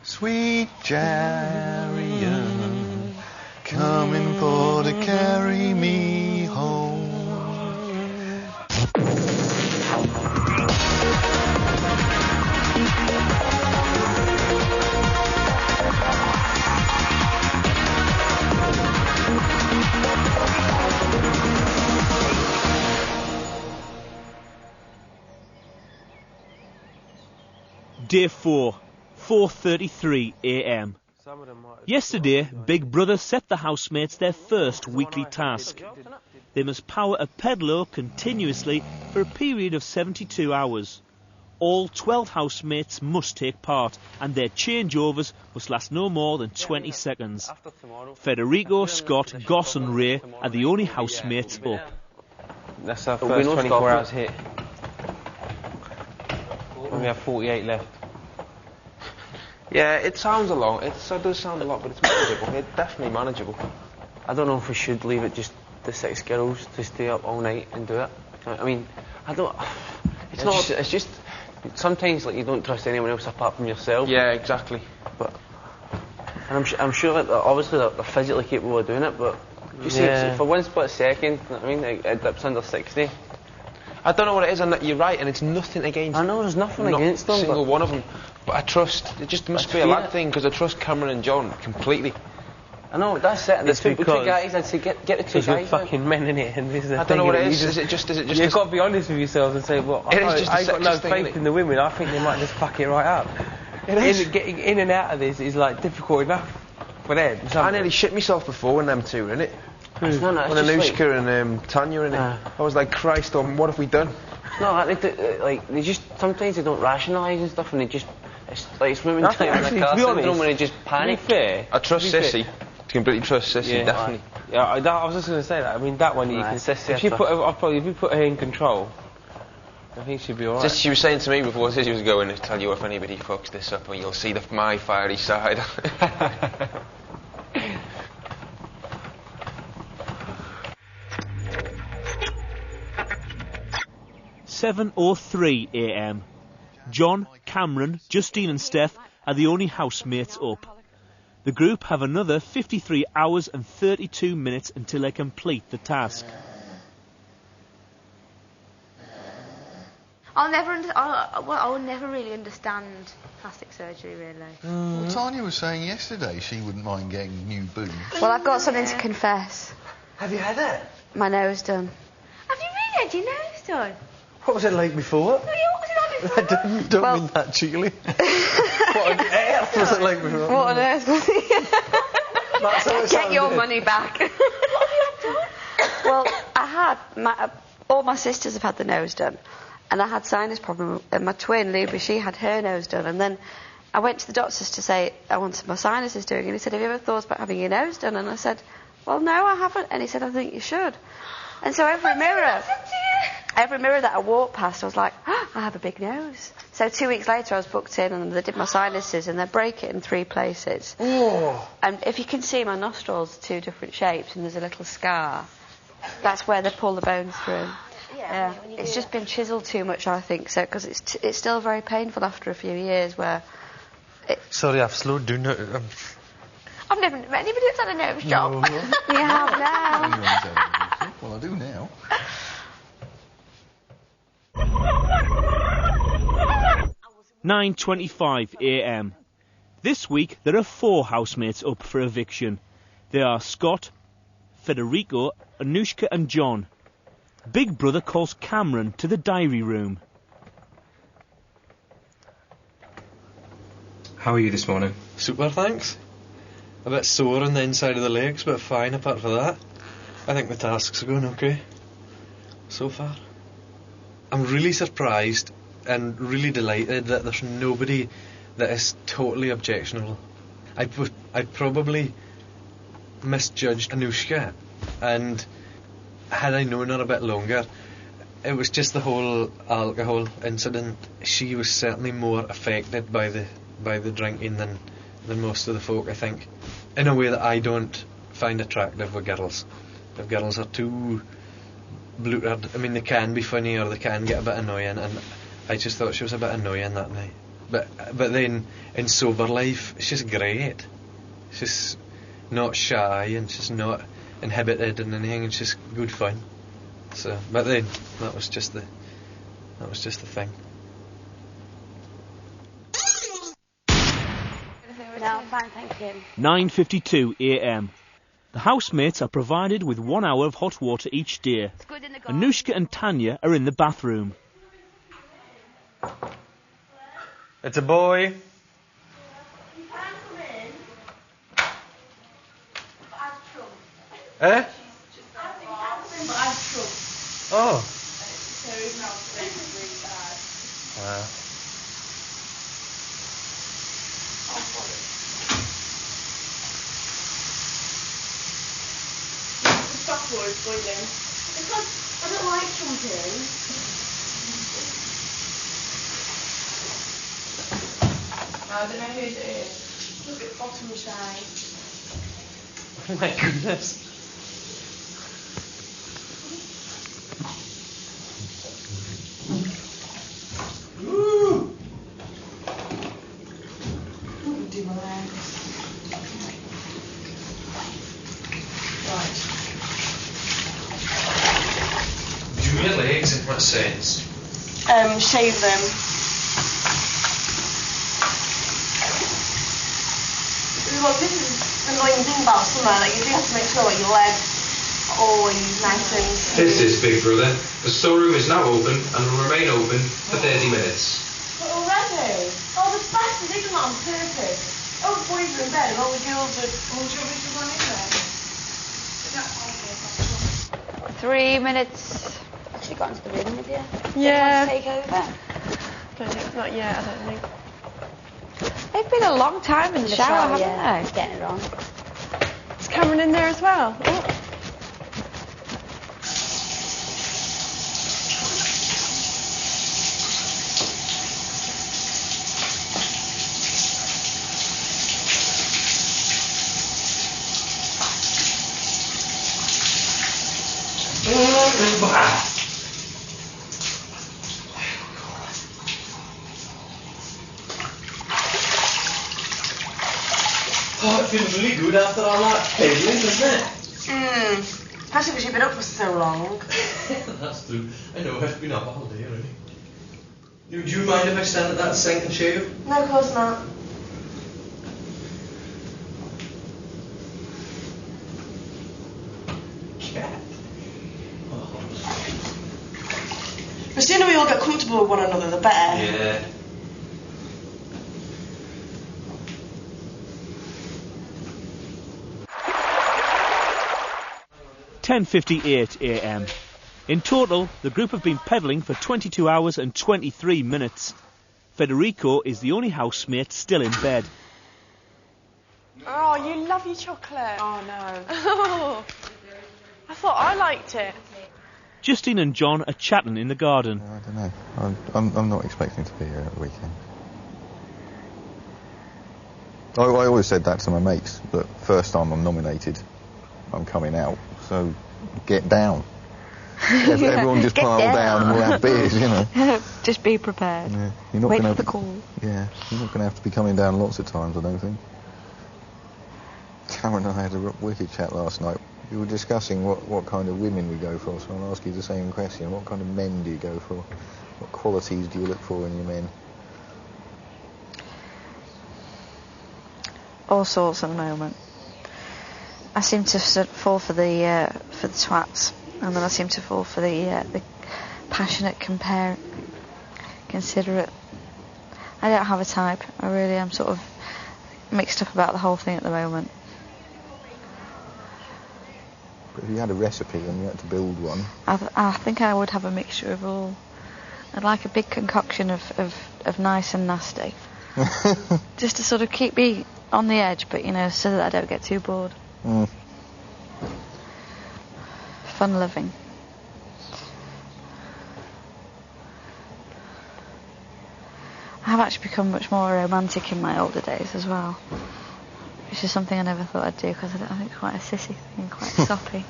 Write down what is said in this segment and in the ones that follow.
Sweet chariot, coming for to carry me home. Day 4, 4:33 a.m. Yesterday, Big Brother set the housemates their first weekly task. They must power a pedalo continuously for a period of 72 hours. All 12 housemates must take part, and their changeovers must last no more than 20 seconds. Federico, Scott, Goss and Ray are the only housemates up. That's our first 24 hours hit. And we have 48 left. Yeah, it sounds a lot. It does sound a lot, but it's manageable. It's definitely manageable. I don't know if we should leave it just the 6 girls to stay up all night and do it. I mean, I don't... It's just... Sometimes, like, you don't trust anyone else apart from yourself. Yeah, exactly. But... And I'm sure that obviously they're physically capable of doing it, but... You see, for one split second, you know what I mean, it dips under 60. I don't know what it is, and you're right, and it's nothing against... I know, there's nothing against them, Not a single one of them. But I trust... It just must be a lad thing, because I trust Cameron and John completely. I know, that's it. It's the two guys, I'd say get the two guys. Fucking men in it, and this is the I don't know what it is. Is it just? You've got to be honest with yourselves and say, well, I got no faith in the women. I think they might just fuck it right up. Getting in and out of this is like difficult enough for them. I nearly shit myself before when them two were in it. No, when Anushka and Tanya were in it, I was like, Christ, what have we done? No, they just sometimes they don't rationalise and stuff, and they just it's women time in the car syndrome when they just panic. I trust Sissy. Completely trust Sissy, definitely. Yeah, I was just going to say that. I mean, that one you can. If you put her in control, I think she'd be alright. She was saying to me before Sissy was going to tell you if anybody fucks this up, and you'll see my fiery side. 7:03 a.m. John, Cameron, Justine and Steph are the only housemates up. The group have another 53 hours and 32 minutes until they complete the task. I will never really understand plastic surgery, really. Well, Tanya was saying yesterday she wouldn't mind getting new boobs. Well, I've got something to confess. Have you had it? My nose done. Have you really had your nose done? What was it like before? What was it like before? I don't mean that cheekily. What on earth was it like before? What on earth was it? Get your money back. What have you done? Well, I had all my sisters have had the nose done, and I had sinus problem. And my twin Luby, she had her nose done, and then I went to the doctors to say I wanted my sinuses doing, and he said, "Have you ever thought about having your nose done?" And I said, "Well, no, I haven't." And he said, "I think you should." And so every mirror that I walked past, I was like, oh, I have a big nose. So 2 weeks later, I was booked in, and they did my sinuses, and they break it in 3 places. Oh. And if you can see, my nostrils are 2 different shapes, and there's a little scar. That's where they pull the bones through. Yeah. It's just been chiselled too much, I think, so because it's still very painful after a few years where. Sorry, I've slowed down. I've never met anybody that's had a nose job. No. You have now. Well, I do now. (9:25 a.m) This week there are 4 housemates up for eviction. They are Scott, Federico, Anushka and John. Big Brother calls Cameron to the diary room. How are you this morning? Super, thanks. A bit sore on the inside of the legs, but fine apart from that. I think the tasks are going okay so far. I'm really surprised and really delighted that there's nobody that is totally objectionable. I probably misjudged Anushka, and had I known her a bit longer, it was just the whole alcohol incident. She was certainly more affected by the drinking than most of the folk, I think, in a way that I don't find attractive with girls. If girls are too blutered, I mean, they can be funny or they can get a bit annoying, and I just thought she was a bit annoying that night. But then in sober life, it's just great. It's just not shy and just not inhibited and anything. It's just good fun. So, but then that was just the thing. No, fine, thank you. 9:52 a.m. The housemates are provided with 1 hour of hot water each day. Anushka and Tanya are in the bathroom. It's a boy. Eh? Oh. Backwards boiling. Because I don't like jumping. I don't know whose it is. Look at the bottom side. Oh my goodness. Do my legs. Right. Do your legs in what sense? Shave them. Well, this is the annoying thing about summer, like you do have to make sure that your legs are always nice and... This is Big Brother. The storeroom is now open and will remain open for 30 minutes. But already? Oh, the bastard, they done that on purpose. Oh, the boys are in bed and all the girls are... Oh, do you want me to run in there? 3 minutes. Actually got into the room with you. Yeah. Do you want to take over? Not yet, I don't think. They've been a long time in the shower, haven't they? Getting it on. Is Cameron in there as well? Oh. Oh, it feels really good after all that pedaling, doesn't it? Especially because you've been up for so long. That's true. I know, I've been up all day already. Do you mind if I stand at that sink and shave? No, of course not. Cat. The sooner we all get comfortable with one another, the better. Yeah. (10:58 a.m). In total, the group have been pedalling for 22 hours and 23 minutes. Federico is the only housemate still in bed. Oh, you love your chocolate. Oh, no. Oh, I thought I liked it. Justine and John are chatting in the garden. I don't know. I'm not expecting to be here at the weekend. I always said that to my mates, but first time I'm nominated, I'm coming out. So get down. Everyone just pile down and we'll have beers, you know. Just be prepared. Yeah. You're not Wait gonna for the call. Yeah, you're not going to have to be coming down lots of times, I don't think. Cameron and I had a wicked chat last night. We were discussing what kind of women we go for, so I'll ask you the same question. What kind of men do you go for? What qualities do you look for in your men? All sorts at the moment. I seem to fall for the twats, and then I seem to fall for the passionate, considerate. I don't have a type. I really am sort of mixed up about the whole thing at the moment. But if you had a recipe and you had to build one... I think I would have a mixture of all. I'd like a big concoction of nice and nasty. Just to sort of keep me on the edge, but, you know, so that I don't get too bored. Fun living. I have actually become much more romantic in my older days as well, which is something I never thought I'd do, because I think it's quite a sissy thing and quite soppy.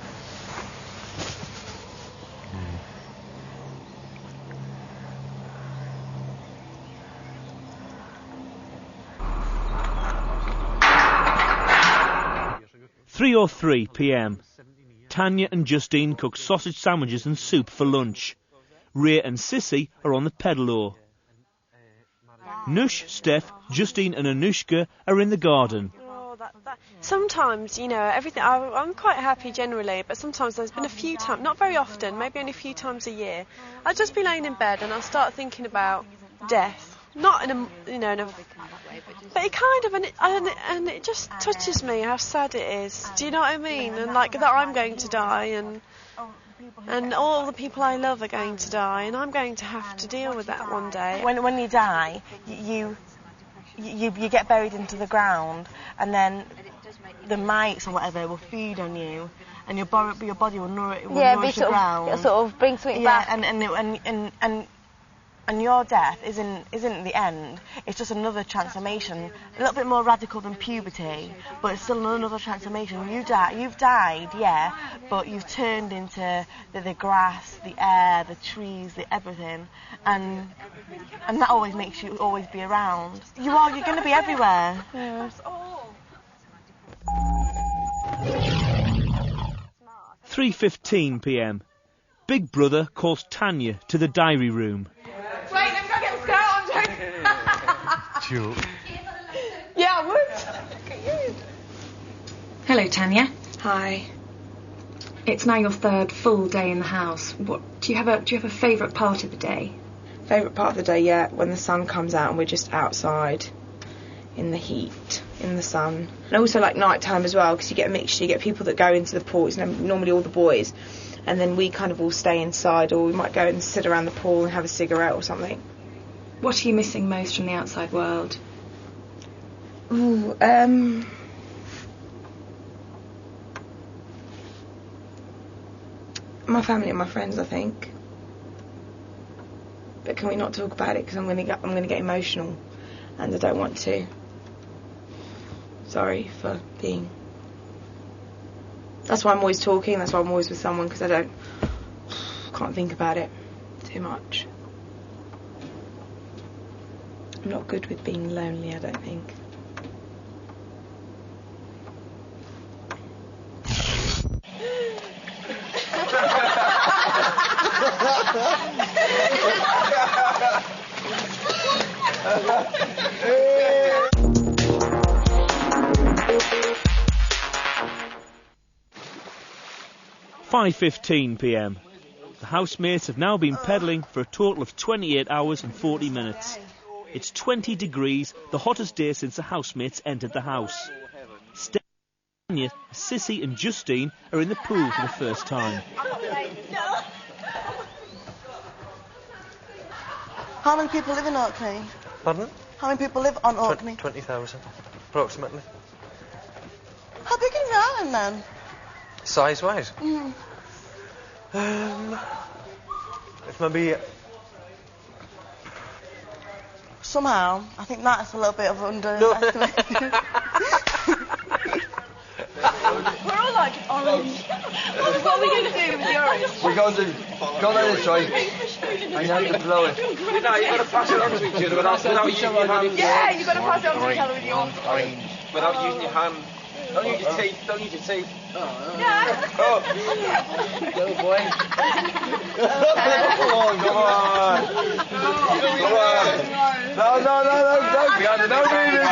3:03 p.m. Tanya and Justine cook sausage sandwiches and soup for lunch. Ray and Sissy are on the pedalo. Nush, Steph, Justine and Anushka are in the garden. Sometimes, you know, everything. I'm quite happy generally, but sometimes there's been a few times, not very often, maybe only a few times a year, I'll just be laying in bed and I'll start thinking about death. Not in a, you know, but it kind of, and it just touches me how sad it is. Do you know what I mean? And like that I'm going to die, and all the people I love are going to die, and I'm going to have to deal with that one day. When you die, you get buried into the ground, and then the mites or whatever will feed on you, and your body will nourish the ground. It'll sort of bring something back. And your death isn't the end. It's just another transformation, a little bit more radical than puberty, but it's still another transformation. You've died, yeah, but you've turned into the grass, the air, the trees, the everything, and that always makes you always be around. You're going to be everywhere. Yeah. 3:15 p.m. Big Brother calls Tanya to the diary room. Wait, let me go get the skirt on, Joke. Yeah, I would. Look at you. Hello, Tanya. Hi. It's now your third full day in the house. Do you have a favourite part of the day? Favourite part of the day, yeah, when the sun comes out and we're just outside in the heat, in the sun. And also like night time as well, because you get a mixture. You get people that go into the pool, it's normally all the boys, and then we kind of all stay inside, or we might go and sit around the pool and have a cigarette or something. What are you missing most from the outside world? Ooh, my family and my friends, I think. But can we not talk about it, because I'm going to get emotional, and I don't want to. Sorry for being. That's why I'm always talking. That's why I'm always with someone, because I can't think about it too much. I'm not good with being lonely, I don't think. .15 p.m. The housemates have now been pedalling for a total of 28 hours and 40 minutes. It's 20 degrees, the hottest day since the housemates entered the house. Stanya, Sissy and Justine are in the pool for the first time. How many people live in Orkney? Pardon? How many people live on Orkney? 20,000, approximately. How big is the island then? Size-wise? Mm. It's maybe... Somehow, I think that's a little bit of underestimate. We're all like orange. What are we going to do with the orange? We're going to go down this way and have to blow it. No, you've got to pass it on to each other without using your hand. Yeah, you've got to pass it on to each other with your Orange. Without using your hand. Don't use your teeth. Don't use your teeth. Yeah. Oh. Go, boy. Come on, come on. Come on. No. We got no reason.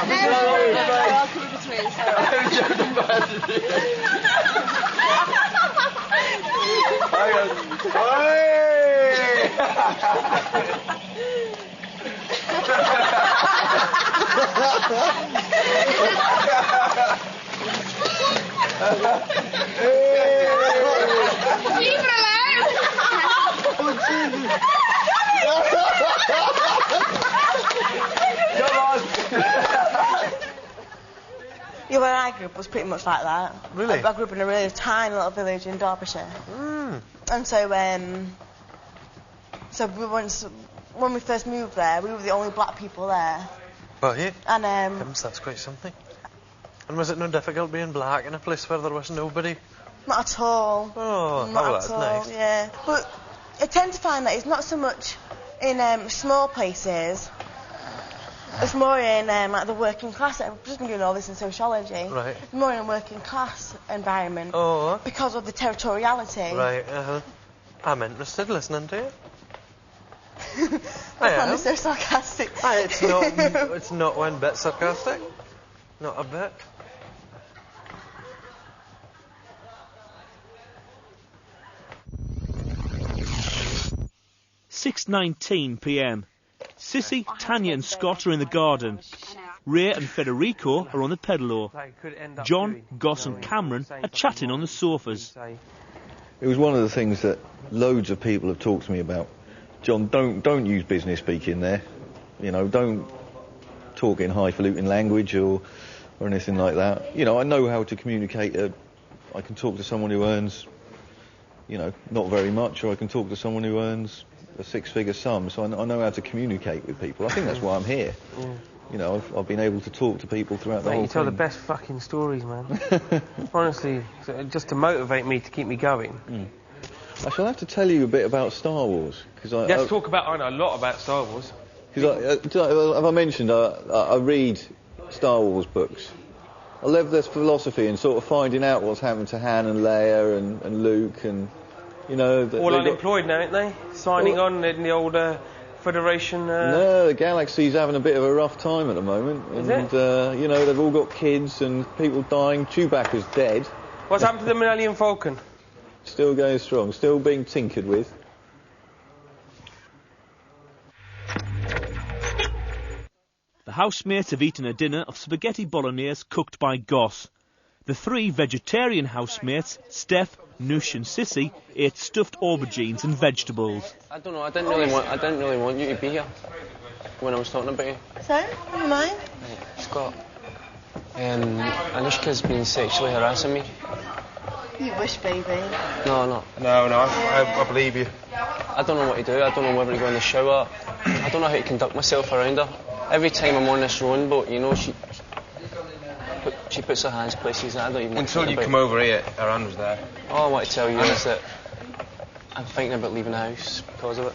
Yeah, where I grew up was pretty much like that. Really? I grew up in a really tiny little village in Derbyshire. Mm. And so, when we first moved there, we were the only black people there. Well, yeah. And that's quite something. And was it no difficult being black in a place where there was nobody? Not at all. Oh, not at all. Nice. Yeah, but I tend to find that it's not so much in small places It's more in like the working class. I've just been doing all this in sociology. Right. It's more in a working class environment. Oh. Because of the territoriality. Right. I'm interested listening to you. I found it so sarcastic. It's not one bit sarcastic. Not a bit. .19 p.m. Sissy, Tanya and Scott are in the garden. Ray and Federico are on the pedalo. John, Goss and Cameron are chatting on the sofas. It was one of the things that loads of people have talked to me about. John, don't use business speak in there. You know, don't talk in highfalutin language or anything like that. You know, I know how to communicate. I can talk to someone who earns, you know, not very much, or I can talk to someone who earns a six-figure sum. So I know how to communicate with people. I think that's why I'm here. You know, I've been able to talk to people throughout the whole thing. You tell the best fucking stories, man. Honestly, just to motivate me to keep me going. I shall have to tell you a bit about Star Wars. Let's talk about... I know a lot about Star Wars. Have I mentioned I read Star Wars books? I love this philosophy and sort of finding out what's happened to Han and Leia and Luke and, you know... All unemployed now, aren't they? Signing on in the old Federation... No, the galaxy's having a bit of a rough time at the moment. Is and, it? You know, they've all got kids and people dying. Chewbacca's dead. What's happened to the Millennium Falcon? Still going strong, still being tinkered with. The housemates have eaten a dinner of spaghetti bolognese cooked by Goss. The three vegetarian housemates, Steph, Noosh and Sissy, ate stuffed aubergines and vegetables. I don't know, I didn't really want you to be here when I was talking about you. So, never mind. Scott, Anushka's been sexually harassing me. You wish, baby. No, I believe you. I don't know what to do. I don't know whether to go in the shower. I don't know how to conduct myself around her. Every time I'm on this rowing boat, you know, she puts her hands places that I don't even... Until you come over here, her hand was there. All I want to tell you is that I'm thinking about leaving the house because of it.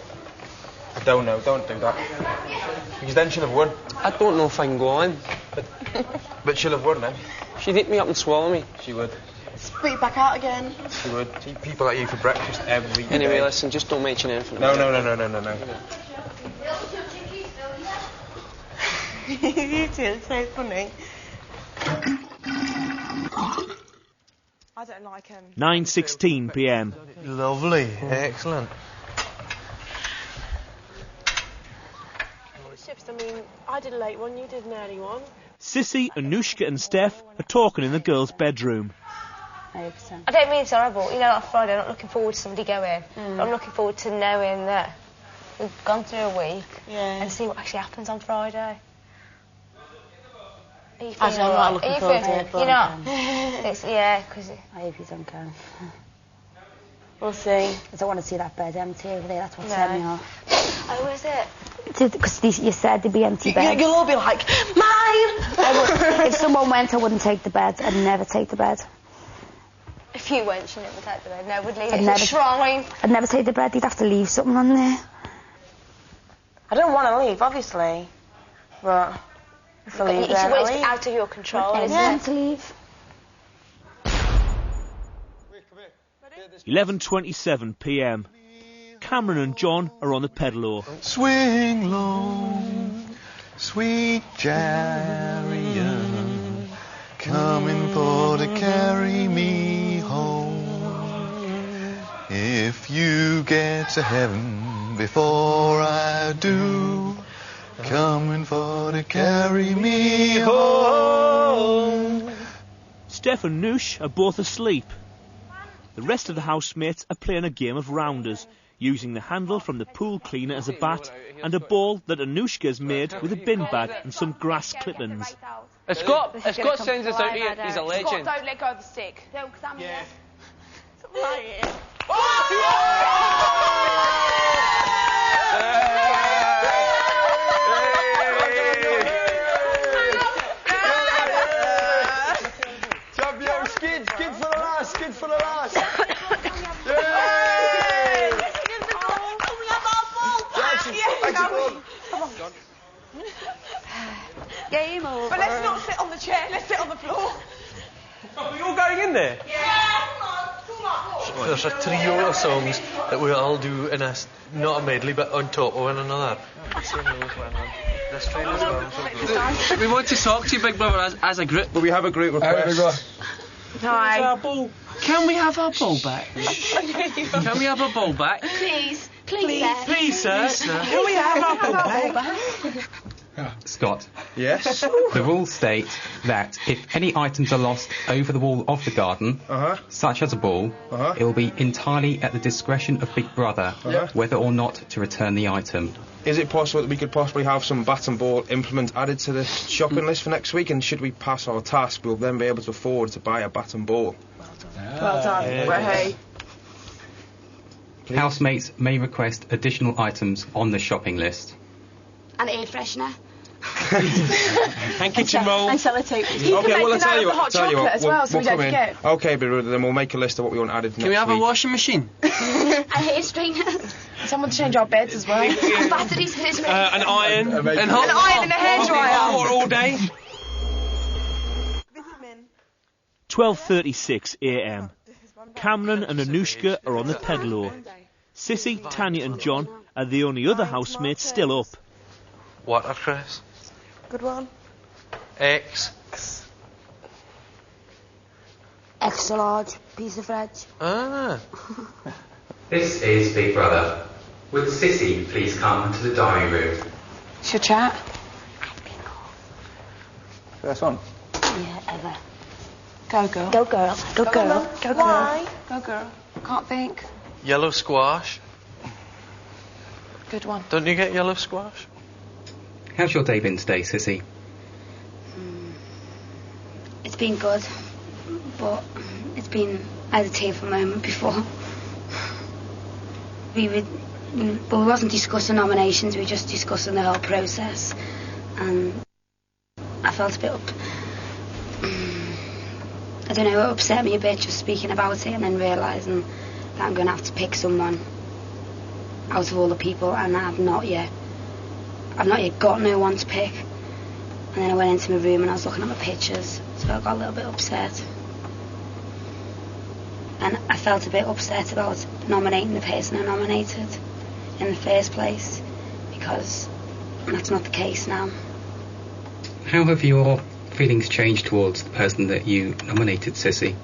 I don't know, don't do that. Because then she'll have won. I don't know if I can go on. But she'll have won then. She'd eat me up and swallow me. She would. Spit it back out again. She would. She eat people like you for breakfast every day. Anyway, listen, just don't mention anything. No. You two, it's so funny. I don't like him. 9:16 p.m. Lovely, excellent. Shifts, I mean, I did a late one, you did an early one. Sissy, Anushka and Steph are talking in the girls' bedroom. 100%. I don't mean it's horrible. You know, on Friday, I'm not looking forward to somebody going. I'm looking forward to knowing that we've gone through a week and see what actually happens on Friday. Are you feeling I'm not looking forward to it. You're not? Yeah, because... I hope you don't go. We'll see. I don't want to see that bed empty over there. That's what set me off. Oh, is it? Because you said there'd be empty beds. You'll all be like, mine! If someone went, I wouldn't take the bed. I'd never take the bed. If you went, she never take the bed. No, would leave it. I'd never take the bed. You'd have to leave something on there. I don't want to leave, obviously. But if I leave then I'll leave. It's out of your control, isn't it? To leave. 11:27 p.m. Cameron and John are on the pedalo. Swing low, sweet chariot, coming for to carry me home. If you get to heaven before I do, coming for to carry me home. Steph and Noosh are both asleep. The rest of the housemates are playing a game of rounders, using the handle from the pool cleaner as a bat and a ball that Anushka has made with a bin bag and some grass clippings. Scott sends us out here. He's a legend. Scott, don't let go of the stick. Don't, because I'm here. Champion, skid for the last, skid for the last. in there? There's a trio of songs that we all do in a, not a medley, but on top of one another. We want to talk to you, Big Brother, as a group. But we have a group request. Hi. Can we have our ball back? Can we have our ball back? Please, Please, sir. Can we have our ball back? Scott. Yes? The rules state that if any items are lost over the wall of the garden, such as a ball, it will be entirely at the discretion of Big Brother whether or not to return the item. Is it possible that we could possibly have some bat and ball implements added to the shopping list for next week? And should we pass our task, we'll then be able to afford to buy a bat and ball. Well done. Hey. Housemates may request additional items on the shopping list. An air freshener. And kitchen roll. And sellotape. You can make a note of the hot chocolate as well, so we don't forget. Okay, but then we'll make a list of what we want added next week. Can we have a washing machine? A hair straightener. Someone to change our beds as well. Batteries for this. An iron. An iron and a hairdryer. All day. 12:36 a.m. Cameron and Anushka are on the pedalo. Sissy, Tanya and John are the only other housemates still up. Water, Chris. Good one. X. Extra large piece of veg. This is Big Brother. Would Sissy please come to the dining room? Should chat? First one. Yeah, ever. Go girl. Go girl. Go girl. Go girl. Why? Go girl. Can't think. Yellow squash. Good one. Don't you get yellow squash? How's your day been today, Sissy? It's been good, but it's been I had a tearful moment before. We wasn't discussing nominations, we were just discussing the whole process, and I felt a bit I don't know, it upset me a bit just speaking about it and then realising that I'm going to have to pick someone out of all the people, and I've not yet got no one to pick. And then I went into my room and I was looking at my pictures, so I got a little bit upset. And I felt a bit upset about nominating the person I nominated in the first place, because that's not the case now. How have your feelings changed towards the person that you nominated, Sissy?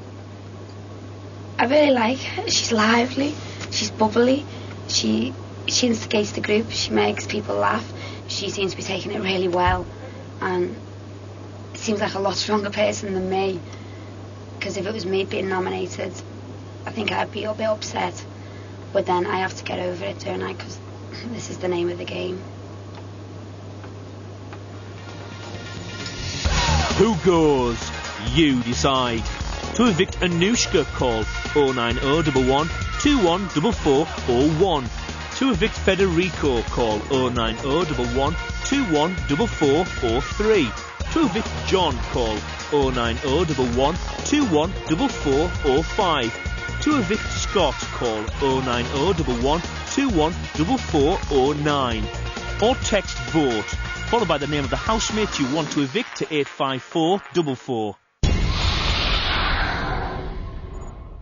I really like her. She's lively, she's bubbly, she instigates the group, she makes people laugh, she seems to be taking it really well, and it seems like a lot stronger person than me, because if it was me being nominated, I think I'd be a bit upset, but then I have to get over it, don't I, because this is the name of the game. Who goes? You decide. To evict Anushka, call 09011 214401. To evict Federico, call 09011 214403. To evict John, call 09011 214405. To evict Scott, call 09011 214409. Or text VOTE, followed by the name of the housemate you want to evict to 85444.